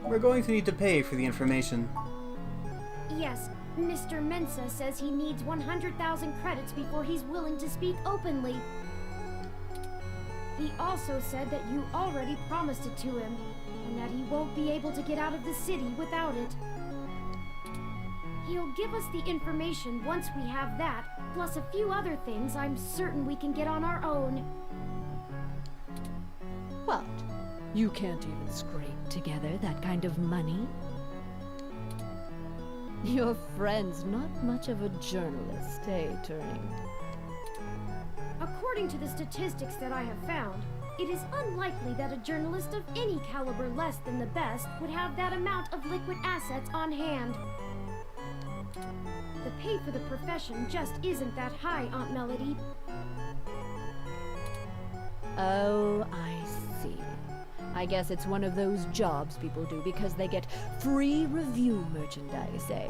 We're going to need to pay for the information. Yes, Mr. Mensa says he needs 100,000 credits before he's willing to speak openly. He also said that you already promised it to him, and that he won't be able to get out of the city without it. He'll give us the information once we have that, plus a few other things I'm certain we can get on our own. What? You can't even scrape together that kind of money? Your friend's not much of a journalist, eh, Turing? According to the statistics that I have found, it is unlikely that a journalist of any caliber less than the best would have that amount of liquid assets on hand. The pay for the profession just isn't that high, Aunt Melody. Oh, I see. I guess it's one of those jobs people do because they get free review merchandise, eh?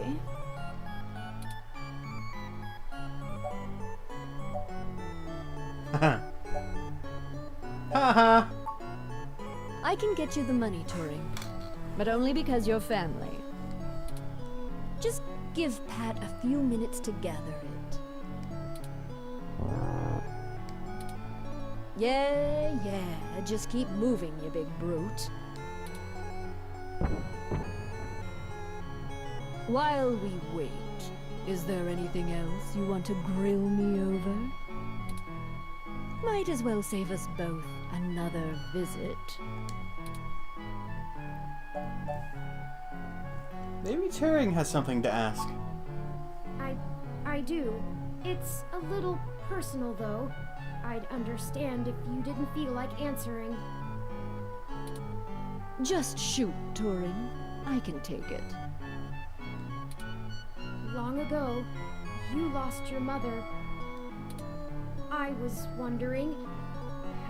Haha. I can get you the money, Turing, but only because you're family. Just give Pat a few minutes to gather it. Yeah, just keep moving, you big brute. While we wait, is there anything else you want to grill me over? Might as well save us both another visit. Maybe Turing has something to ask. I do. It's a little personal, though. I'd understand if you didn't feel like answering. Just shoot, Turing. I can take it. Long ago, you lost your mother. I was wondering,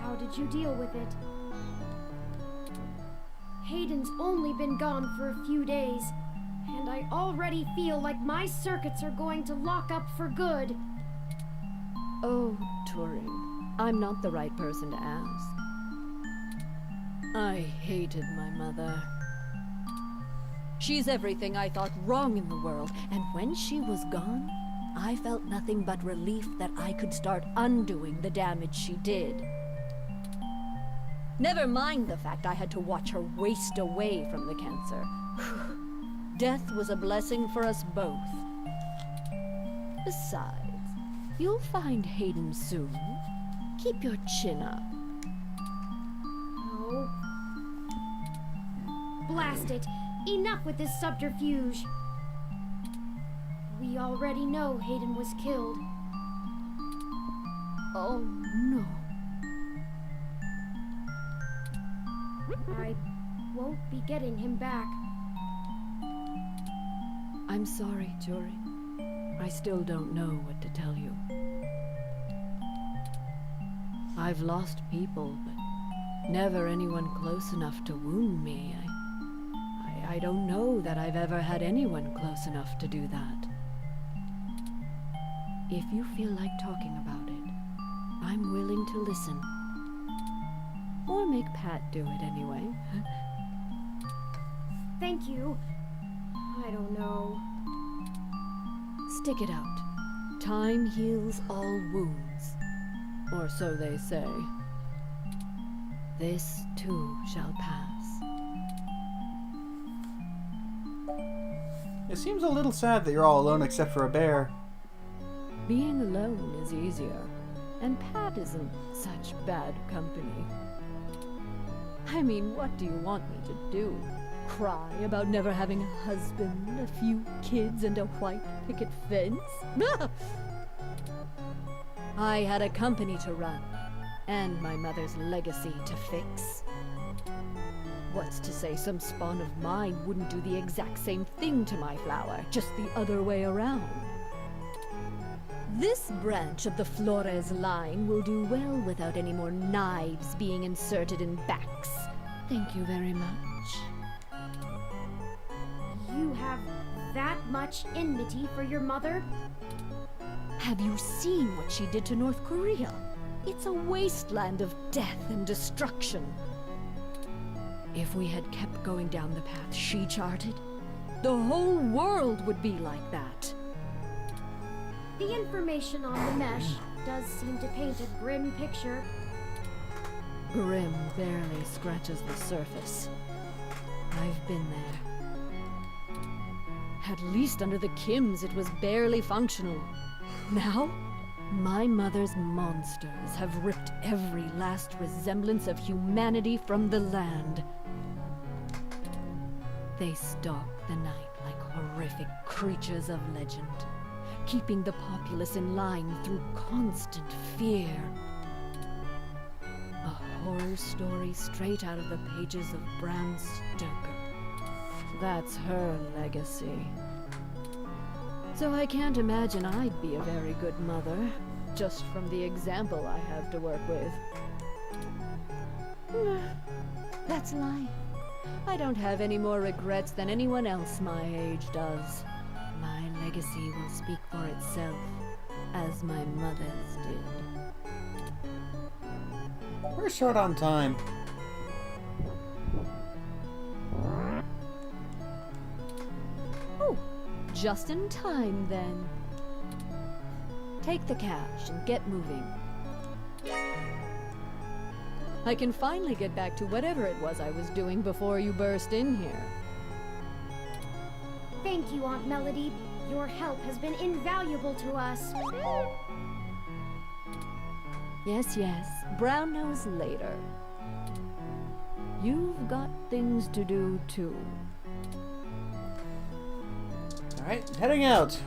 how did you deal with it? Hayden's only been gone for a few days, and I already feel like my circuits are going to lock up for good. Oh, Turing, I'm not the right person to ask. I hated my mother. She's everything I thought wrong in the world, and when she was gone, I felt nothing but relief that I could start undoing the damage she did. Never mind the fact I had to watch her waste away from the cancer. Death was a blessing for us both. Besides, you'll find Hayden soon. Keep your chin up. Oh. Blast it! Enough with this subterfuge! We already know Hayden was killed. Oh, no. I won't be getting him back. I'm sorry, Turing. I still don't know what to tell you. I've lost people, but never anyone close enough to wound me. I don't know that I've ever had anyone close enough to do that. If you feel like talking about it, I'm willing to listen. Or make Pat do it anyway. Thank you. I don't know. Stick it out. Time heals all wounds. Or so they say. This too shall pass. It seems a little sad that you're all alone except for a bear. Being alone is easier, and Pat isn't such bad company. I mean, what do you want me to do? Cry about never having a husband, a few kids, and a white picket fence? I had a company to run, and my mother's legacy to fix. What's to say some spawn of mine wouldn't do the exact same thing to my flower, just the other way around? This branch of the Flores line will do well without any more knives being inserted in backs. Thank you very much. You have that much enmity for your mother? Have you seen what she did to North Korea? It's a wasteland of death and destruction. If we had kept going down the path she charted, the whole world would be like that. The information on the mesh does seem to paint a grim picture. Grim barely scratches the surface. I've been there. At least under the Kims, it was barely functional. Now, my mother's monsters have ripped every last resemblance of humanity from the land. They stalk the night like horrific creatures of legend, keeping the populace in line through constant fear. A horror story straight out of the pages of Bram Stoker. That's her legacy. So I can't imagine I'd be a very good mother, just from the example I have to work with. That's life. I don't have any more regrets than anyone else my age does. My legacy will speak for itself, as my mother's did. We're short on time. Oh, just in time then. Take the cash and get moving. I can finally get back to whatever it was I was doing before you burst in here. Thank you, Aunt Melody. Your help has been invaluable to us. Yes, yes. Brown knows later. You've got things to do, too. Alright, heading out.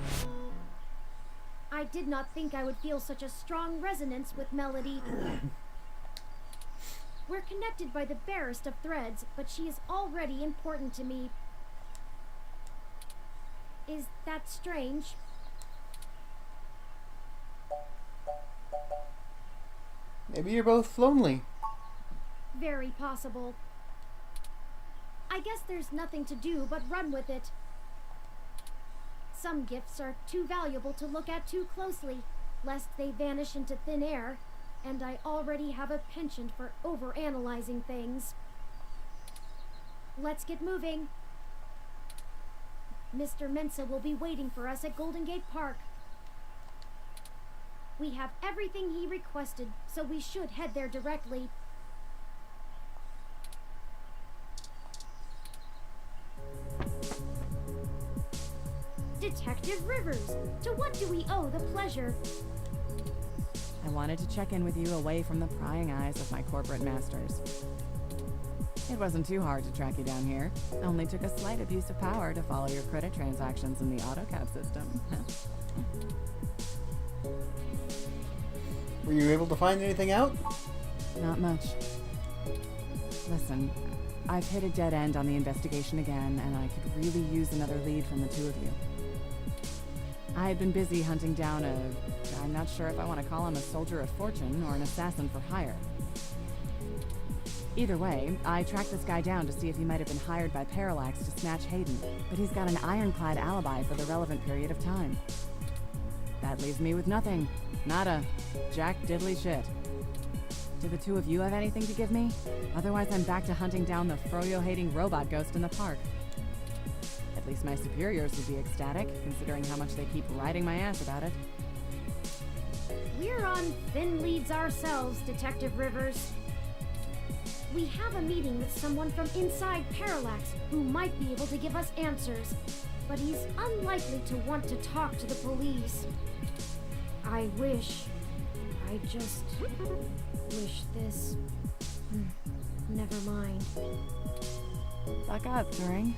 I did not think I would feel such a strong resonance with Melody. We're connected by the barest of threads, but she is already important to me. Is that strange? Maybe you're both lonely. Very possible. I guess there's nothing to do but run with it. Some gifts are too valuable to look at too closely, lest they vanish into thin air, and I already have a penchant for overanalyzing things. Let's get moving. Mr. Mensa will be waiting for us at Golden Gate Park. We have everything he requested, so we should head there directly. Detective Rivers, to what do we owe the pleasure? I wanted to check in with you away from the prying eyes of my corporate masters. It wasn't too hard to track you down here. Only took a slight abuse of power to follow your credit transactions in the AutoCAD system. Were you able to find anything out? Not much. Listen, I've hit a dead end on the investigation again, and I could really use another lead from the two of you. I had been busy hunting down I'm not sure if I want to call him a soldier of fortune or an assassin for hire. Either way, I tracked this guy down to see if he might have been hired by Parallax to snatch Hayden, but he's got an ironclad alibi for the relevant period of time. That leaves me with nothing. Nada. Jack diddly shit. Do the two of you have anything to give me? Otherwise I'm back to hunting down the froyo-hating robot ghost in the park. At least my superiors would be ecstatic, considering how much they keep riding my ass about it. We're on thin leads ourselves, Detective Rivers. We have a meeting with someone from inside Parallax who might be able to give us answers, but he's unlikely to want to talk to the police. I just wish this... Never mind. Buck up, Turing.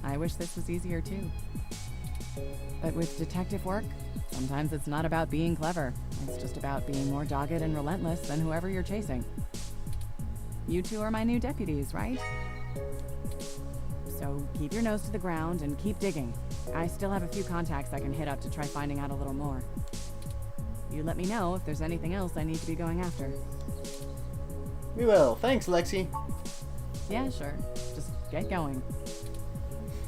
I wish this was easier too. But with detective work, sometimes it's not about being clever. It's just about being more dogged and relentless than whoever you're chasing. You two are my new deputies, right? So keep your nose to the ground and keep digging. I still have a few contacts I can hit up to try finding out a little more. You let me know if there's anything else I need to be going after. We will. Thanks, Lexi. Yeah, sure. Just get going.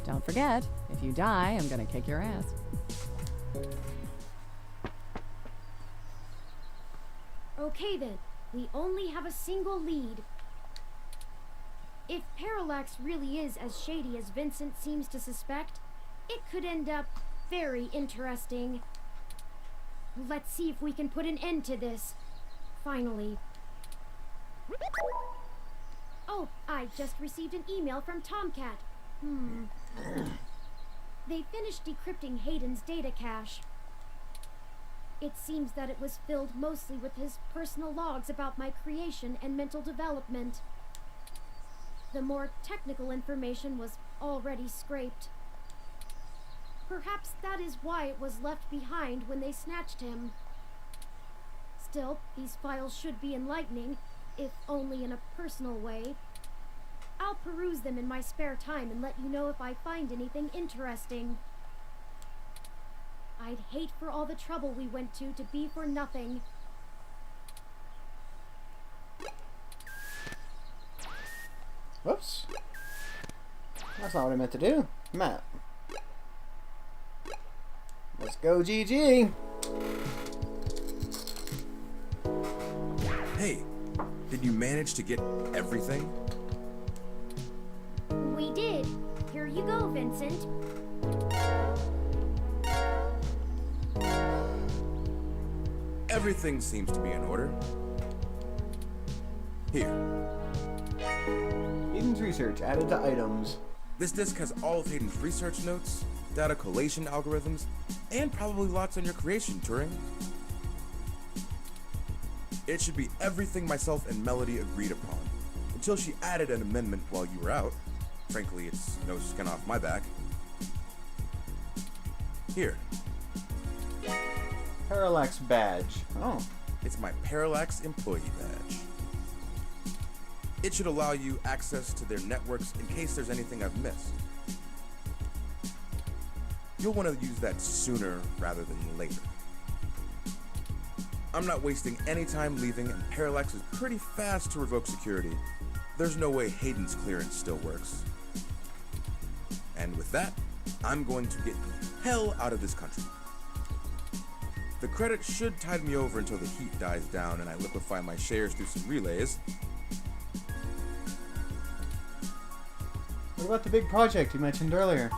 Don't forget, if you die, I'm gonna kick your ass. Okay then, we only have a single lead. If Parallax really is as shady as Vincent seems to suspect, it could end up very interesting. Let's see if we can put an end to this. Finally. Oh, I just received an email from Tomcat. They finished decrypting Hayden's data cache. It seems that it was filled mostly with his personal logs about my creation and mental development. The more technical information was already scraped. Perhaps that is why it was left behind when they snatched him. Still, these files should be enlightening, if only in a personal way. I'll peruse them in my spare time and let you know if I find anything interesting. I'd hate for all the trouble we went to be for nothing. Whoops. That's not what I meant to do. Map. Let's go, GG. Hey, did you manage to get everything? We did. Here you go, Vincent. Everything seems to be in order. Here. Hayden's research added to items. This disk has all of Hayden's research notes, data collation algorithms, and probably lots on your creation, Turing. It should be everything myself and Melody agreed upon, until she added an amendment while you were out. Frankly, it's no skin off my back. Here. Parallax badge. Oh. It's my Parallax employee badge. It should allow you access to their networks in case there's anything I've missed. You'll want to use that sooner rather than later. I'm not wasting any time leaving, and Parallax is pretty fast to revoke security. There's no way Hayden's clearance still works. And with that, I'm going to get the hell out of this country. The credit should tide me over until the heat dies down and I liquefy my shares through some relays. What about the big project you mentioned earlier?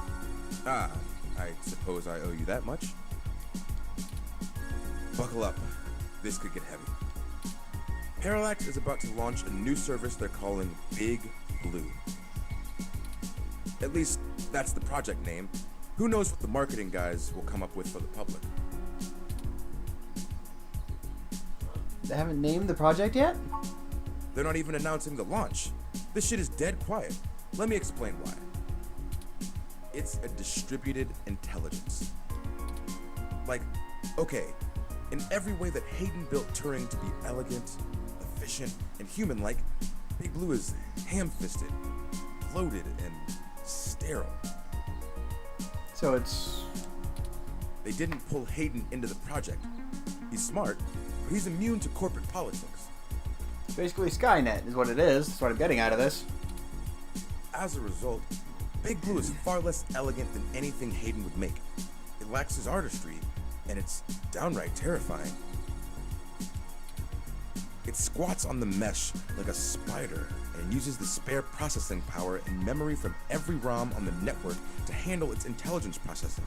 Ah, I suppose I owe you that much. Buckle up. This could get heavy. Parallax is about to launch a new service they're calling Big Blue. At least, that's the project name. Who knows what the marketing guys will come up with for the public. They haven't named the project yet? They're not even announcing the launch. This shit is dead quiet. Let me explain why. It's a distributed intelligence. Like, okay, in every way that Hayden built Turing to be elegant, efficient, and human-like, Big Blue is ham-fisted, bloated, and sterile. So it's... They didn't pull Hayden into the project. He's smart, but he's immune to corporate politics. basically Skynet is what it is. That's what I'm getting out of this. As a result, Big Blue is far less elegant than anything Hayden would make. It lacks his artistry, and it's downright terrifying. It squats on the mesh like a spider and uses the spare processing power and memory from every ROM on the network to handle its intelligence processing.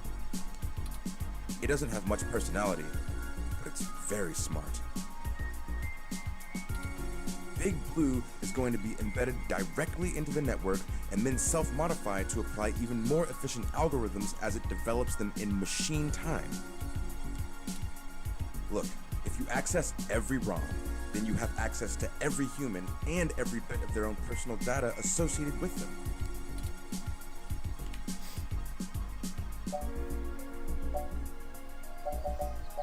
It doesn't have much personality, but it's very smart. Big Blue is going to be embedded directly into the network and then self-modified to apply even more efficient algorithms as it develops them in machine time. Look, if you access every ROM, then you have access to every human and every bit of their own personal data associated with them.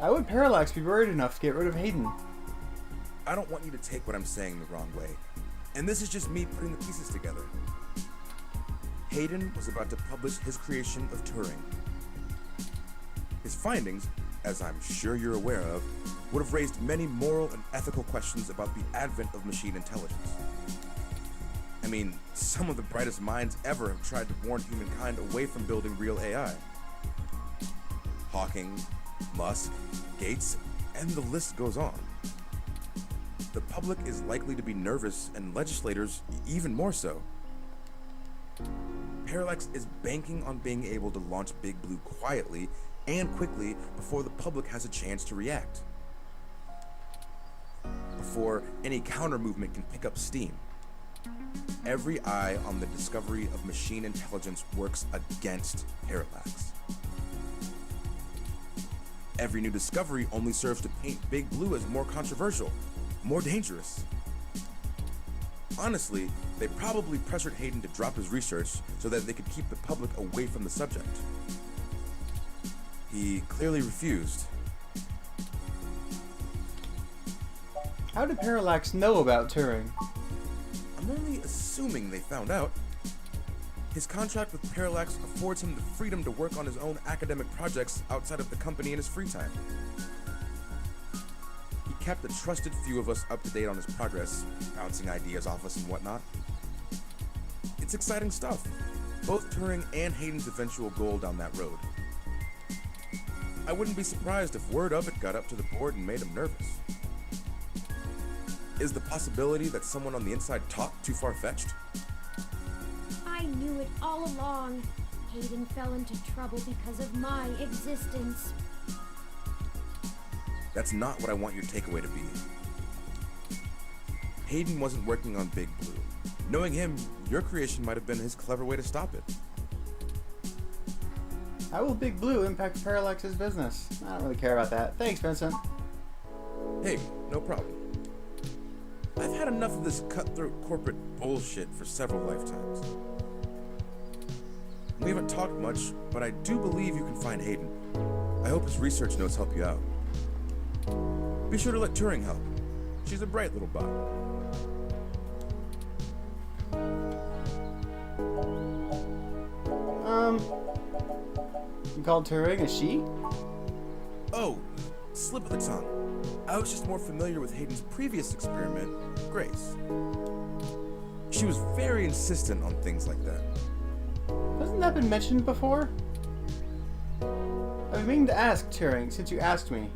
How would Parallax be worried enough to get rid of Hayden? I don't want you to take what I'm saying the wrong way, and this is just me putting the pieces together. Hayden was about to publish his creation of Turing. His findings, as I'm sure you're aware of, would have raised many moral and ethical questions about the advent of machine intelligence. I mean, some of the brightest minds ever have tried to warn humankind away from building real AI. Hawking, Musk, Gates, and the list goes on. The public is likely to be nervous, and legislators even more so. Parallax is banking on being able to launch Big Blue quietly and quickly before the public has a chance to react. Before any counter movement can pick up steam. Every eye on the discovery of machine intelligence works against Parallax. Every new discovery only serves to paint Big Blue as more controversial, more dangerous. Honestly, they probably pressured Hayden to drop his research so that they could keep the public away from the subject. He clearly refused. How did Parallax know about Turing? I'm only assuming they found out. His contract with Parallax affords him the freedom to work on his own academic projects outside of the company in his free time. He kept a trusted few of us up to date on his progress, bouncing ideas off us and whatnot. It's exciting stuff, both Turing and Hayden's eventual goal down that road. I wouldn't be surprised if word of it got up to the board and made him nervous. Is the possibility that someone on the inside talked too far-fetched? I knew it all along. Hayden fell into trouble because of my existence. That's not what I want your takeaway to be. Hayden wasn't working on Big Blue. Knowing him, your creation might have been his clever way to stop it. How will Big Blue impact Parallax's business? I don't really care about that. Thanks, Vincent. Hey, no problem. I've had enough of this cutthroat corporate bullshit for several lifetimes. We haven't talked much, but I do believe you can find Hayden. I hope his research notes help you out. Be sure to let Turing help. She's a bright little bot. You called Turing a she? Oh, slip of the tongue. I was just more familiar with Hayden's previous experiment, Grace. She was very insistent on things like that. Hasn't that been mentioned before? I've been meaning to ask Turing since you asked me.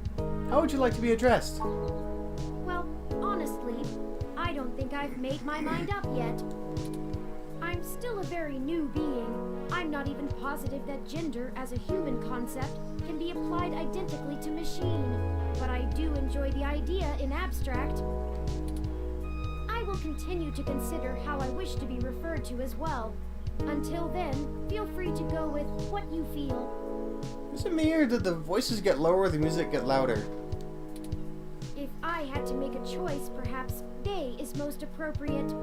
How would you like to be addressed? Well, honestly, I don't think I've made my mind up yet. I'm still a very new being. I'm not even positive that gender as a human concept can be applied identically to machine, but I do enjoy the idea in abstract. I will continue to consider how I wish to be referred to as well. Until then, feel free to go with what you feel. Is it me or did the voices get lower, the music get louder? If I had to make a choice, perhaps they is most appropriate.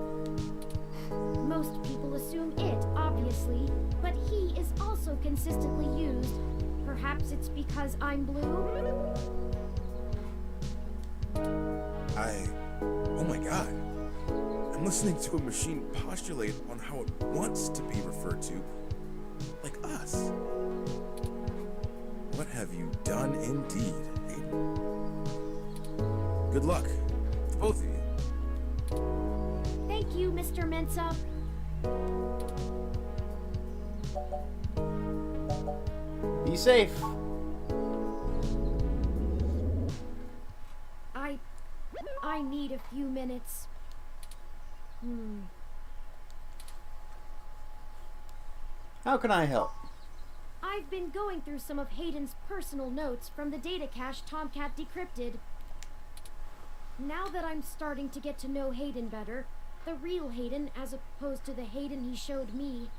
Most people assume it, obviously, but he is also consistently used. Perhaps it's because I'm blue? Oh my god. I'm listening to a machine postulate on how it wants to be referred to, like us. What have you done indeed, Hayden? Good luck, to both of you. Thank you, Mr. Mensa. Be safe. I need a few minutes. How can I help? I've been going through some of Hayden's personal notes from the data cache Tomcat decrypted. Now that I'm starting to get to know Hayden better, the real Hayden as opposed to the Hayden he showed me,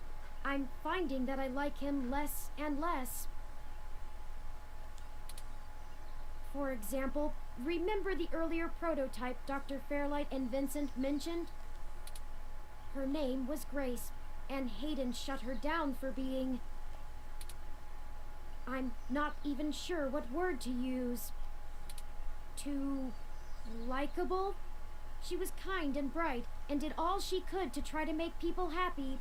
I'm finding that I like him less and less. For example, remember the earlier prototype Dr. Fairlight and Vincent mentioned? Her name was Grace, and Hayden shut her down for being... I'm not even sure what word to use. Too... likable? She was kind and bright, and did all she could to try to make people happy.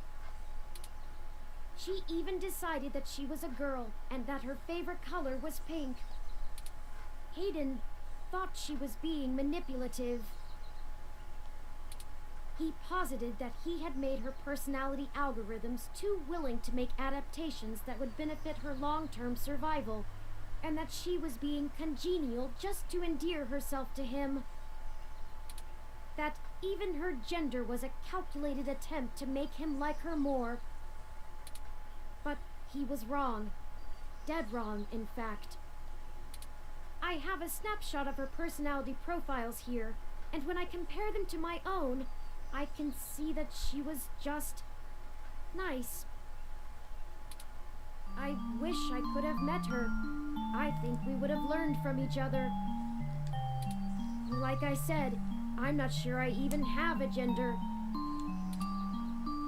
She even decided that she was a girl, and that her favorite color was pink. Hayden thought she was being manipulative. He posited that he had made her personality algorithms too willing to make adaptations that would benefit her long-term survival, and that she was being congenial just to endear herself to him. That even her gender was a calculated attempt to make him like her more, But he was wrong. Dead wrong, in fact. I have a snapshot of her personality profiles here, and when I compare them to my own, I can see that she was just nice. I wish I could have met her. I think we would have learned from each other. Like I said, I'm not sure I even have a gender.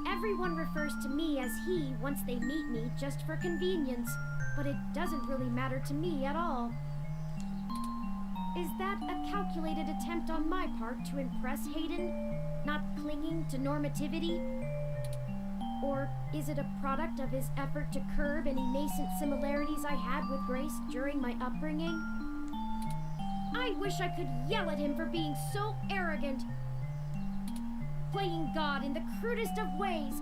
Everyone refers to me as he once they meet me just for convenience, but it doesn't really matter to me at all. Is that a calculated attempt on my part to impress Hayden, not clinging to normativity? Or is it a product of his effort to curb any nascent similarities I had with Grace during my upbringing? I wish I could yell at him for being so arrogant, playing God in the crudest of ways.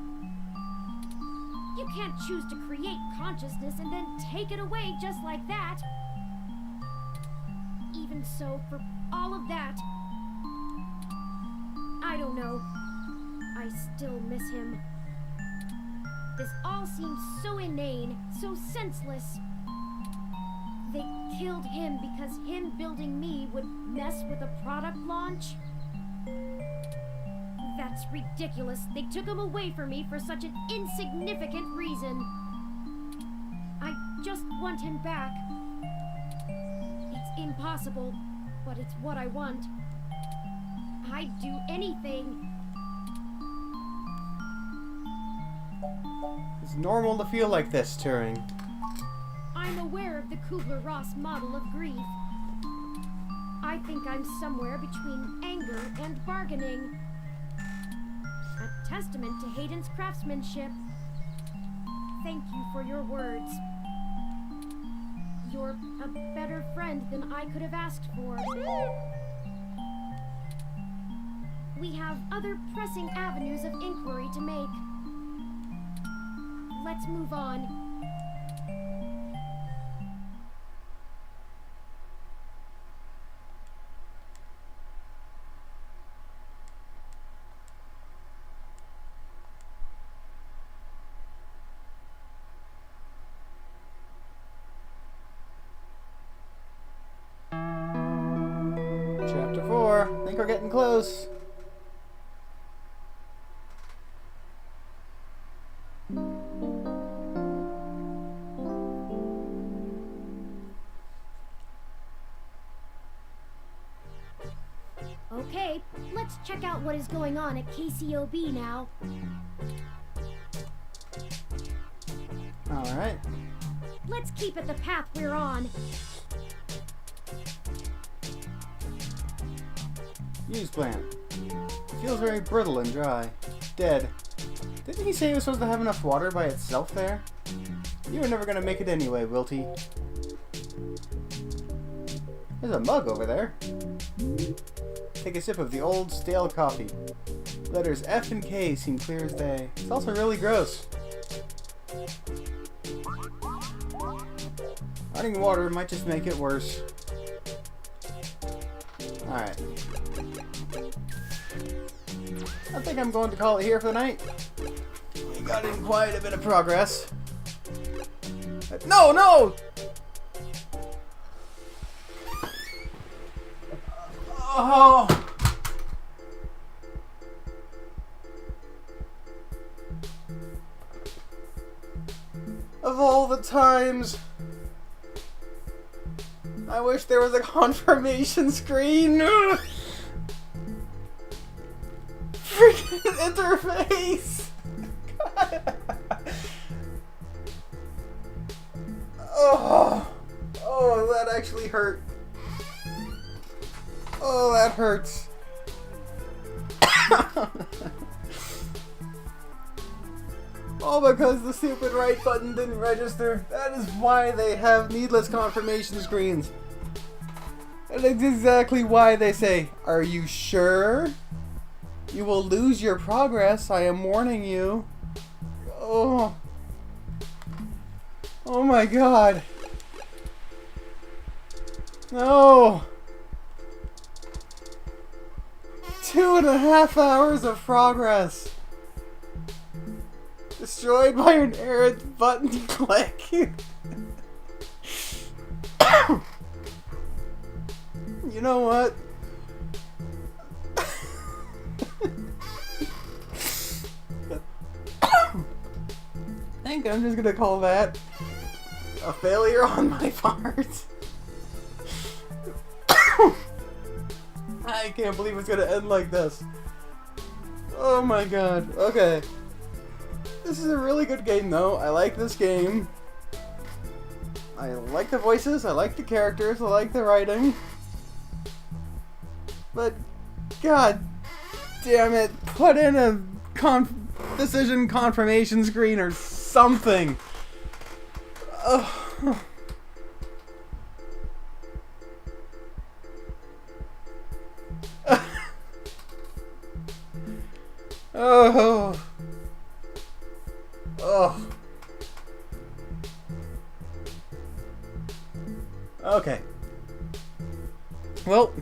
You can't choose to create consciousness and then take it away just like that. Even so, for all of that, I don't know. I still miss him. This all seems so inane, so senseless. They killed him because him building me would mess with a product launch? That's ridiculous. They took him away from me for such an insignificant reason. I just want him back. It's impossible, but it's what I want. I'd do anything. It's normal to feel like this, Turing. I'm aware of the Kubler-Ross model of grief. I think I'm somewhere between anger and bargaining. A testament to Hayden's craftsmanship. Thank you for your words. You're a better friend than I could have asked for. We have other pressing avenues of inquiry to make. Let's move on. Chapter 4. I think we're getting close. Okay, let's check out what is going on at KCOB now. Alright. Let's keep it the path we're on. Use plant. Feels very brittle and dry. Dead. Didn't he say he was supposed to have enough water by itself there? You were never gonna make it anyway, Wilty. There's a mug over there. Take a sip of the old, stale coffee. Letters F and K seem clear as day. It's also really gross. Running water might just make it worse. Alright. I think I'm going to call it here for the night. We got in quite a bit of progress. No, no! Oh! Of all the times, I wish there was a confirmation screen. Freaking interface. Oh, that actually hurt. Oh, that hurts. All because the stupid right button didn't register. That is why they have needless confirmation screens. And it's exactly why they say, "Are you sure? You will lose your progress, I am warning you." Oh. Oh my god. No. 2.5 hours of progress. Destroyed by an errant button click. You know what? I think I'm just gonna call that a failure on my part. I can't believe it's gonna end like this. Oh my god. Okay. This is a really good game though. I like this game. I like the voices, I like the characters, I like the writing. But god damn it, put in a decision confirmation screen or something. Oh. Oh. Oh. Okay. Well,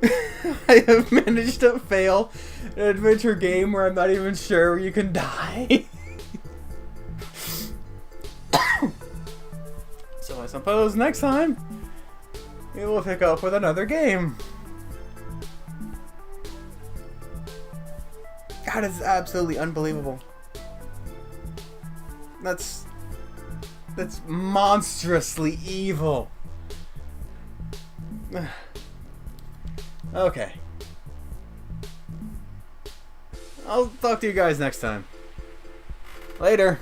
I have managed to fail an adventure game where I'm not even sure you can die. So I suppose next time we will pick up with another game. God, it's absolutely unbelievable. That's monstrously evil. Okay. I'll talk to you guys next time. Later.